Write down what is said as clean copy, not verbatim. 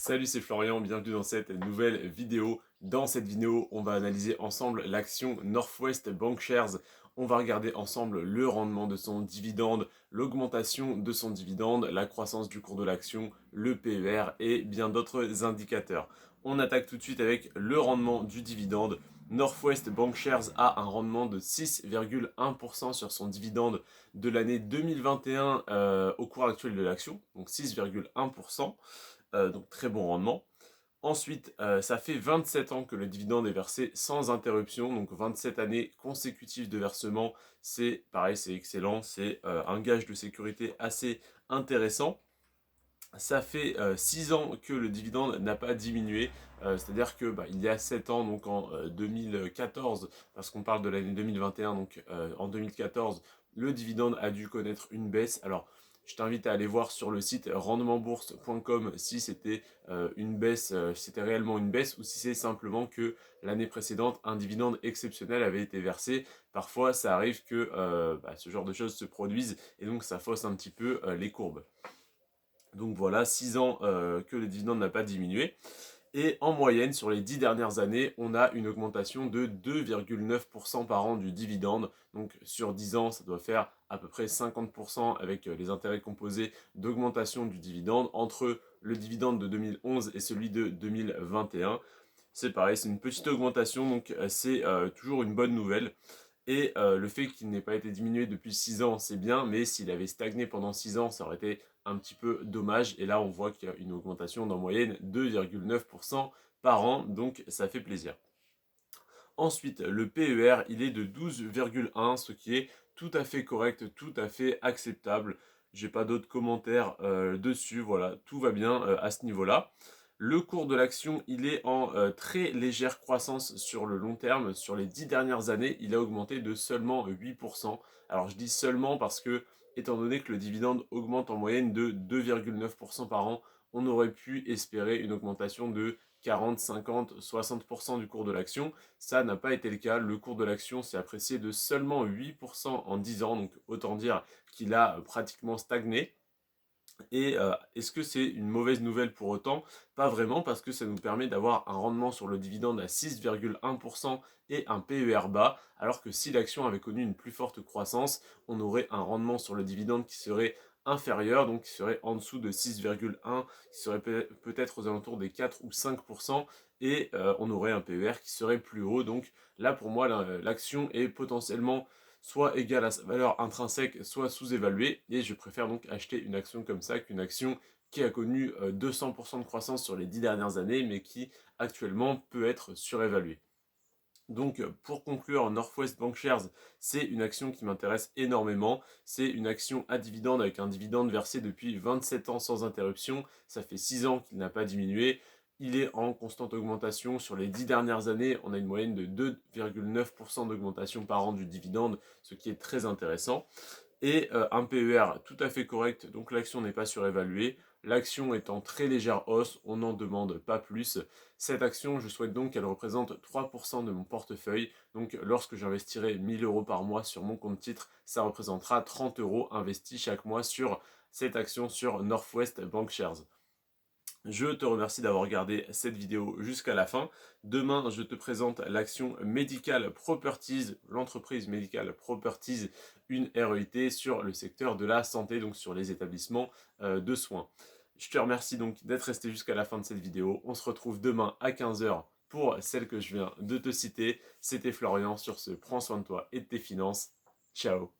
Salut, c'est Florian, bienvenue dans cette nouvelle vidéo. Dans cette vidéo, on va analyser ensemble l'action Northwest Bancshares. On va regarder ensemble le rendement de son dividende, l'augmentation de son dividende, la croissance du cours de l'action, le PER et bien d'autres indicateurs. On attaque tout de suite avec le rendement du dividende. Northwest Bancshares a un rendement de 6,1% sur son dividende de l'année 2021 au cours actuel de l'action, donc 6,1%. Donc très bon rendement. Ensuite, ça fait 27 ans que le dividende est versé sans interruption, donc 27 années consécutives de versement, c'est pareil, c'est excellent, c'est un gage de sécurité assez intéressant. Ça fait 6 ans que le dividende n'a pas diminué, c'est-à-dire que il y a 7 ans, donc en 2014, parce qu'on parle de l'année 2021, donc en 2014, le dividende a dû connaître une baisse. Alors, je t'invite à aller voir sur le site rendementbourse.com si c'était une baisse, si c'était réellement une baisse ou si c'est simplement que l'année précédente, un dividende exceptionnel avait été versé. Parfois, ça arrive que ce genre de choses se produisent et donc ça fausse un petit peu les courbes. Donc voilà, 6 ans que le dividende n'a pas diminué. Et en moyenne, sur les 10 dernières années, on a une augmentation de 2,9% par an du dividende. Donc sur 10 ans, ça doit faire à peu près 50% avec les intérêts composés d'augmentation du dividende entre le dividende de 2011 et celui de 2021. C'est pareil, c'est une petite augmentation, donc c'est toujours une bonne nouvelle. Et le fait qu'il n'ait pas été diminué depuis 6 ans, c'est bien, mais s'il avait stagné pendant 6 ans, ça aurait été un petit peu dommage. Et là, on voit qu'il y a une augmentation d'en moyenne 2,9% par an, donc ça fait plaisir. Ensuite, le PER, il est de 12,1, ce qui est tout à fait correct, tout à fait acceptable. J'ai pas d'autres commentaires dessus, voilà, tout va bien à ce niveau-là. Le cours de l'action, il est en très légère croissance sur le long terme. Sur les 10 dernières années, il a augmenté de seulement 8%. Alors je dis seulement parce que, étant donné que le dividende augmente en moyenne de 2,9% par an, on aurait pu espérer une augmentation de 40, 50, 60% du cours de l'action. Ça n'a pas été le cas. Le cours de l'action s'est apprécié de seulement 8% en 10 ans. Donc autant dire qu'il a pratiquement stagné. Et est-ce que c'est une mauvaise nouvelle pour autant? Pas vraiment, parce que ça nous permet d'avoir un rendement sur le dividende à 6,1% et un PER bas, alors que si l'action avait connu une plus forte croissance, on aurait un rendement sur le dividende qui serait inférieur, donc qui serait en dessous de 6,1, qui serait peut-être aux alentours des 4 ou 5%, et on aurait un PER qui serait plus haut. Donc là, pour moi, l'action est potentiellement soit égale à sa valeur intrinsèque, soit sous-évaluée, et je préfère donc acheter une action comme ça qu'une action qui a connu 200% de croissance sur les 10 dernières années, mais qui actuellement peut être surévaluée. Donc pour conclure, Northwest Bancshares, c'est une action qui m'intéresse énormément. C'est une action à dividende avec un dividende versé depuis 27 ans sans interruption. Ça fait 6 ans qu'il n'a pas diminué. Il est en constante augmentation. Sur les 10 dernières années, on a une moyenne de 2,9% d'augmentation par an du dividende, ce qui est très intéressant. Et un PER tout à fait correct, donc l'action n'est pas surévaluée. L'action est en très légère hausse, on n'en demande pas plus. Cette action, je souhaite donc qu'elle représente 3% de mon portefeuille. Donc lorsque j'investirai 1000 euros par mois sur mon compte titre, ça représentera 30 euros investis chaque mois sur cette action sur Northwest Bancshares. Je te remercie d'avoir regardé cette vidéo jusqu'à la fin. Demain, je te présente l'action Medical Properties, l'entreprise Medical Properties, une REIT sur le secteur de la santé, donc sur les établissements de soins. Je te remercie donc d'être resté jusqu'à la fin de cette vidéo. On se retrouve demain à 15 h pour celle que je viens de te citer. C'était Florian, sur ce, prends soin de toi et de tes finances. Ciao.